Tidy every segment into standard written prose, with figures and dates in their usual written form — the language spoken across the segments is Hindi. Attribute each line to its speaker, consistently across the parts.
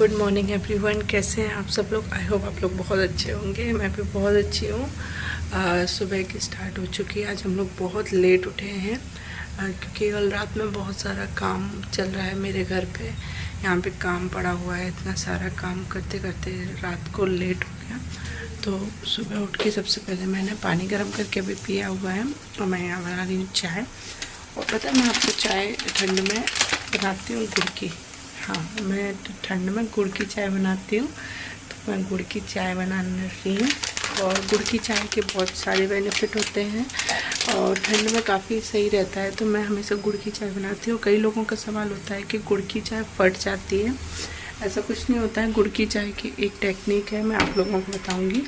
Speaker 1: Good morning everyone. कैसे हैं आप सब लोग? आई होप आप लोग बहुत अच्छे होंगे। मैं भी बहुत अच्छी हूँ। सुबह की स्टार्ट हो चुकी है। आज हम लोग बहुत लेट उठे हैं क्योंकि कल रात में बहुत सारा काम चल रहा है मेरे घर पे। यहाँ पे काम पड़ा हुआ है, इतना सारा काम करते करते रात को लेट हो गया। तो सुबह उठ के सबसे पहले मैंने पानी गर्म करके अभी पिया हुआ है और मैं यहाँ बना रही हूँ चाय। और पता है मैं आपको चाय ठंड में बनाती हूँ गुड़ की। हाँ, मैं ठंड में गुड़ की चाय बनाती हूँ, तो मैं गुड़ की चाय बनाने रही हूँ। और गुड़ की चाय के बहुत सारे बेनिफिट होते हैं और ठंड में काफ़ी सही रहता है, तो मैं हमेशा गुड़ की चाय बनाती हूँ। कई लोगों का सवाल होता है कि गुड़ की चाय फट जाती है। ऐसा कुछ नहीं होता है। गुड़ की चाय की एक टेक्निक है, मैं आप लोगों को बताऊँगी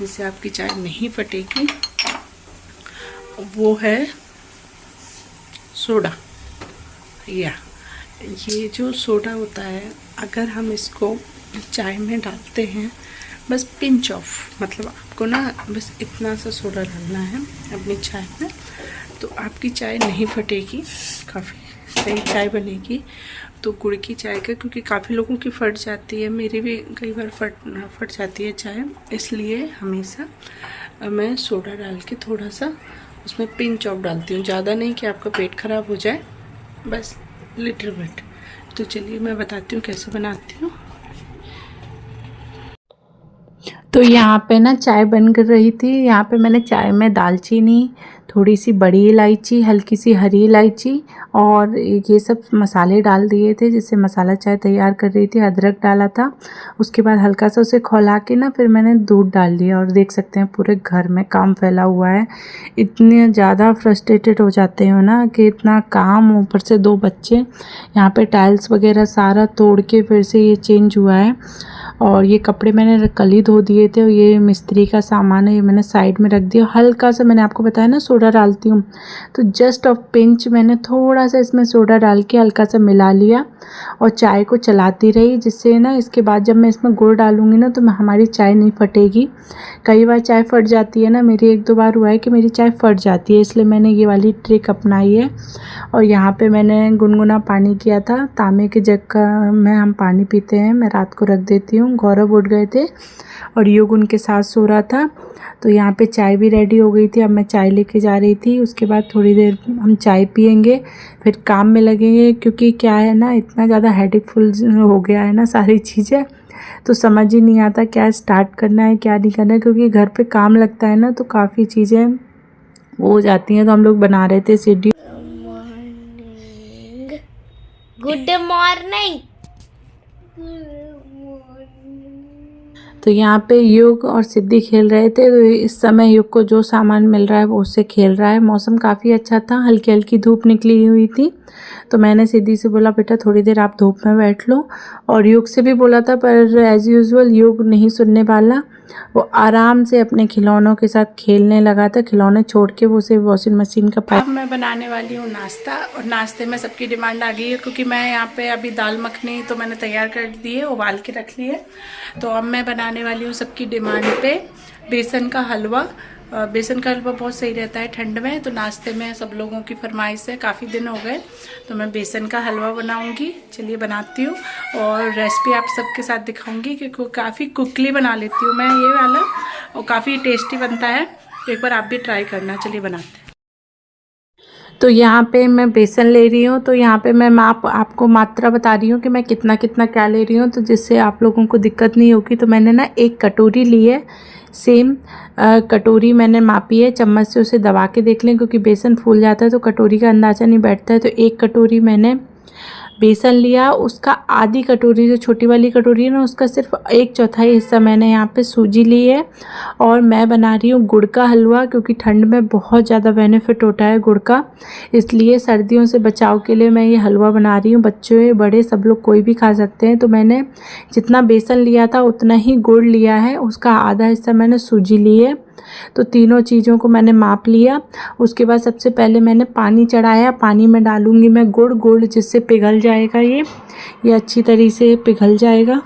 Speaker 1: जिससे आपकी चाय नहीं फटेगी। वो है सोडा। ये जो सोडा होता है, अगर हम इसको चाय में डालते हैं, बस पिंच ऑफ, मतलब आपको ना बस इतना सा सोडा डालना है अपनी चाय में, तो आपकी चाय नहीं फटेगी, काफ़ी सही चाय बनेगी। तो गुड़ की चाय का, क्योंकि काफ़ी लोगों की फट जाती है, मेरी भी कई बार फट जाती है चाय, इसलिए हमेशा मैं सोडा डाल के थोड़ा सा उसमें पिंच ऑफ डालती हूँ। ज़्यादा नहीं कि आपका पेट ख़राब हो जाए, बस लिटिल बिट। तो चलिए मैं बताती हूँ कैसे बनाती हूँ। तो यहाँ पे ना चाय बन कर रही थी। यहाँ पे मैंने चाय में दालचीनी, थोड़ी सी बड़ी इलायची, हल्की सी हरी इलायची और ये सब मसाले डाल दिए थे, जिससे मसाला चाय तैयार कर रही थी। अदरक डाला था। उसके बाद हल्का सा उसे खौला के ना फिर मैंने दूध डाल दिया। और देख सकते हैं पूरे घर में काम फैला हुआ है। इतने ज़्यादा फ्रस्ट्रेटेड हो जाते हो ना कि इतना काम, ऊपर से 2 बच्चे। यहाँ पे टाइल्स वगैरह सारा तोड़ के फिर से ये चेंज हुआ है। और ये कपड़े मैंने कल ही धो दिए थे। और ये मिस्त्री का सामान है, ये मैंने साइड में रख दिया। हल्का सा, मैंने आपको बताया ना सोडा डालती हूँ, तो जस्ट ऑफ पिंच मैंने थोड़ा सा इसमें सोडा डाल के हल्का सा मिला लिया और चाय को चलाती रही, जिससे ना इसके बाद जब मैं इसमें गुड़ डालूँगी ना तो हमारी चाय नहीं फटेगी। कई बार चाय फट जाती है ना, मेरी 1-2 बार हुआ है कि मेरी चाय फट जाती है, इसलिए मैंने ये वाली ट्रिक अपनाई है। और यहाँ पे मैंने गुनगुना पानी किया था, तांबे के जग का में हम पानी पीते हैं, मैं रात को रख देती हूँ। गौरव उठ गए थे और युग उनके साथ सो रहा था। तो यहाँ पे चाय भी रेडी हो गई थी। अब मैं चाय लेके जा रही थी। उसके बाद थोड़ी देर हम चाय पियेंगे, फिर काम में लगेंगे, क्योंकि क्या है ना, इतना ज़्यादा हेडेकफुल हो गया है ना सारी चीज़ें, तो समझ ही नहीं आता क्या स्टार्ट करना है क्या नहीं करना है। क्योंकि घर पे काम लगता है ना, तो काफ़ी चीज़ें वो हो जाती हैं। तो हम लोग बना रहे थे शेड्यूल।
Speaker 2: Good morning.
Speaker 1: तो यहाँ पे युग और सिद्धि खेल रहे थे। तो इस समय युग को जो सामान मिल रहा है वो उससे खेल रहा है। मौसम काफ़ी अच्छा था, हल्की हल्की धूप निकली हुई थी। तो मैंने सिद्धि से बोला, बेटा थोड़ी देर आप धूप में बैठ लो। और युग से भी बोला था, पर एज़ यूजुअल युग नहीं सुनने वाला। वो आराम से अपने खिलौनों के साथ खेलने लगा था। खिलौने छोड़ के वो सिर्फ वॉशिंग मशीन का पाइप। अब मैं बनाने वाली हूँ नाश्ता, और नाश्ते में सबकी डिमांड आ गई है, क्योंकि मैं यहाँ पे अभी दाल मखनी तो मैंने तैयार कर दी है, उबाल के रख ली है। तो अब मैं बनाने वाली हूँ सबकी डिमांड पे बेसन का हलवा। बेसन का हलवा बहुत सही रहता है ठंड में, तो नाश्ते में सब लोगों की फरमाइश है, काफ़ी दिन हो गए, तो मैं बेसन का हलवा बनाऊंगी। चलिए बनाती हूँ और रेसिपी आप सबके साथ दिखाऊंगी, क्योंकि काफ़ी क्विकली बना लेती हूँ मैं ये वाला, और काफ़ी टेस्टी बनता है। एक बार आप भी ट्राई करना। चलिए बनाते हैं। तो यहाँ पे मैं बेसन ले रही हूँ। तो यहाँ पे मैं आपको मात्रा बता रही हूँ कि मैं कितना कितना क्या ले रही हूँ, तो जिससे आप लोगों को दिक्कत नहीं होगी। तो मैंने ना 1 कटोरी ली है, सेम कटोरी मैंने मापी है। चम्मच से उसे दबा के देख लें, क्योंकि बेसन फूल जाता है तो कटोरी का अंदाज़ा नहीं बैठता है। तो 1 कटोरी मैंने बेसन लिया, उसका आधी कटोरी, जो छोटी वाली कटोरी है ना, उसका सिर्फ 1/4 हिस्सा मैंने यहाँ पे सूजी ली है। और मैं बना रही हूँ गुड़ का हलवा, क्योंकि ठंड में बहुत ज़्यादा बेनिफिट होता है गुड़ का, इसलिए सर्दियों से बचाव के लिए मैं ये हलवा बना रही हूँ। बच्चे बड़े सब लोग कोई भी खा सकते हैं। तो मैंने जितना बेसन लिया था उतना ही गुड़ लिया है, उसका आधा हिस्सा मैंने सूजी ली है। तो तीनों चीज़ों को मैंने माप लिया। उसके बाद सबसे पहले मैंने पानी चढ़ाया। पानी में डालूंगी मैं गुड़, जिससे पिघल जाएगा ये अच्छी तरीके से पिघल जाएगा।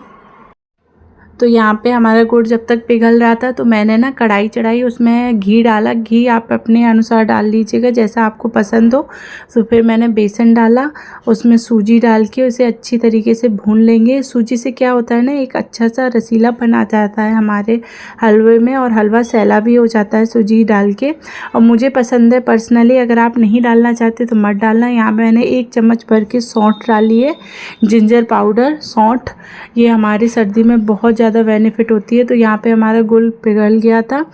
Speaker 1: तो यहाँ पे हमारा गुड़ जब तक पिघल रहा था तो मैंने ना कढ़ाई चढ़ाई, उसमें घी डाला। घी आप अपने अनुसार डाल लीजिएगा जैसा आपको पसंद हो। तो फिर मैंने बेसन डाला, उसमें सूजी डाल के उसे अच्छी तरीके से भून लेंगे। सूजी से क्या होता है ना, एक अच्छा सा रसीलापन आ जाता है हमारे हलवे में, और हलवा सैला भी हो जाता है सूजी डाल के। और मुझे पसंद है पर्सनली, अगर आप नहीं डालना चाहते तो मत डालना। यहाँ मैंने 1 चम्मच भर के सौंठ डाली है, जिंजर पाउडर, सौंठ, ये हमारी सर्दी में बहुत ज़्यादा बेनिफिट होती है। तो यहाँ पे हमारा गुड़ पिघल गया था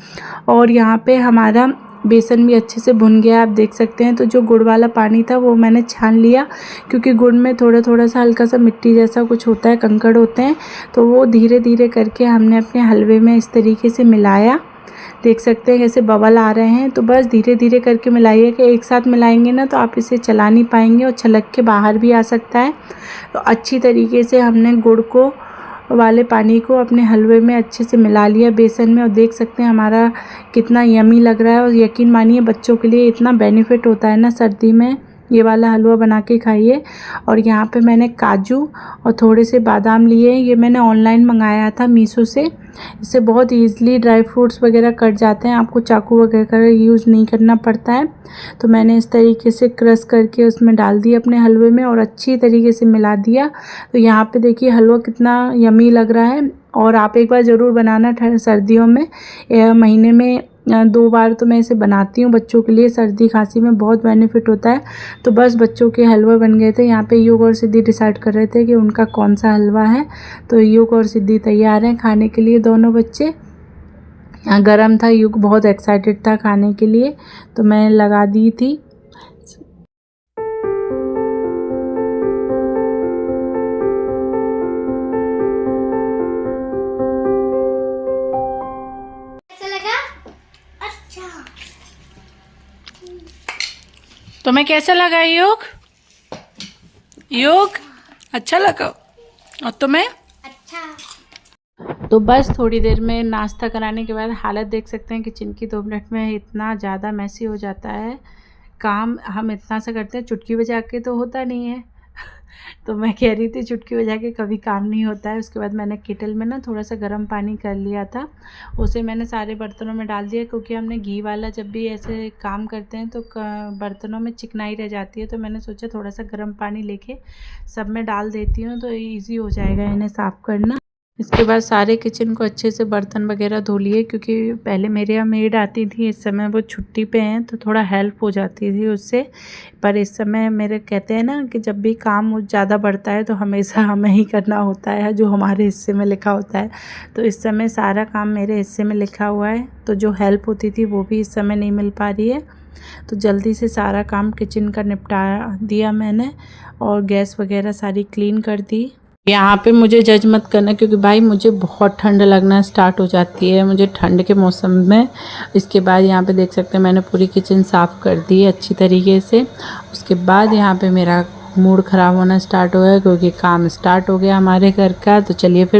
Speaker 1: और यहाँ पे हमारा बेसन भी अच्छे से भुन गया, आप देख सकते हैं। तो जो गुड़ वाला पानी था वो मैंने छान लिया, क्योंकि गुड़ में थोड़ा सा हल्का सा मिट्टी जैसा कुछ होता है, कंकड़ होते हैं। तो वो धीरे धीरे करके हमने अपने हलवे में इस तरीके से मिलाया। देख सकते हैं कैसे बबल आ रहे हैं। तो बस धीरे धीरे करके मिलाइए, कि एक साथ मिलाएंगे ना तो आप इसे चला नहीं पाएंगे और छलक के बाहर भी आ सकता है। तो अच्छी तरीके से हमने गुड़ को वाले पानी को अपने हलवे में अच्छे से मिला लिया बेसन में, और देख सकते हैं हमारा कितना यमी लग रहा है। और यकीन मानिए बच्चों के लिए इतना बेनिफिट होता है ना सर्दी में, ये वाला हलवा बना के खाइए। और यहाँ पे मैंने काजू और थोड़े से बादाम लिए, ये मैंने ऑनलाइन मंगाया था मीशो से। इससे बहुत ईज़िली ड्राई फ्रूट्स वगैरह कट जाते हैं, आपको चाकू वगैरह यूज़ नहीं करना पड़ता है। तो मैंने इस तरीके से क्रश करके उसमें डाल दिया अपने हलवे में और अच्छी तरीके से मिला दिया। तो यहाँ पे देखिए हलवा कितना यमी लग रहा है। और आप एक बार ज़रूर बनाना सर्दियों में, महीने में 2 बार तो मैं इसे बनाती हूँ बच्चों के लिए। सर्दी खांसी में बहुत बेनिफिट होता है। तो बस बच्चों के हलवा बन गए थे। यहाँ पे युग और सिद्धि डिसाइड कर रहे थे कि उनका कौन सा हलवा है। तो युग और सिद्धि तैयार हैं खाने के लिए, दोनों बच्चे। यहाँ गरम था, युग बहुत एक्साइटेड था खाने के लिए, तो मैं लगा दी थी। तुम्हें कैसा लगा योग? योग अच्छा लगा? और तुम्हें?
Speaker 2: अच्छा।
Speaker 1: तो बस थोड़ी देर में नाश्ता कराने के बाद हालत देख सकते हैं किचन की 2 मिनट में इतना ज़्यादा मैसी हो जाता है। काम हम इतना सा करते हैं, चुटकी बजा के तो होता नहीं है। तो मैं कह रही थी चुटकी बजा के कभी काम नहीं होता है। उसके बाद मैंने केटल में ना थोड़ा सा गर्म पानी कर लिया था, उसे मैंने सारे बर्तनों में डाल दिया, क्योंकि हमने घी वाला जब भी ऐसे काम करते हैं तो बर्तनों में चिकनाई रह जाती है। तो मैंने सोचा थोड़ा सा गर्म पानी लेके सब में डाल देती हूँ, तो ईज़ी हो जाएगा इन्हें साफ़ करना। इसके बाद सारे किचन को अच्छे से बर्तन वगैरह धो लिए, क्योंकि पहले मेरे यहाँ मेड आती थी, इस समय वो छुट्टी पे हैं तो थोड़ा हेल्प हो जाती थी उससे। पर इस समय मेरे कहते हैं ना कि जब भी काम ज़्यादा बढ़ता है तो हमेशा हमें ही करना होता है जो हमारे हिस्से में लिखा होता है। तो इस समय सारा काम मेरे हिस्से में लिखा हुआ है, तो जो हेल्प होती थी वो भी इस समय नहीं मिल पा रही है। तो जल्दी से सारा काम किचन का निपटा दिया मैंने, और गैस वगैरह सारी क्लीन कर दी। यहाँ पे मुझे जज मत करना, क्योंकि भाई मुझे बहुत ठंड लगना स्टार्ट हो जाती है मुझे ठंड के मौसम में। इसके बाद यहाँ पे देख सकते हैं मैंने पूरी किचन साफ़ कर दी है अच्छी तरीके से। उसके बाद यहाँ पे मेरा मूड ख़राब होना स्टार्ट हो गया, क्योंकि काम स्टार्ट हो गया हमारे घर का। तो चलिए फिर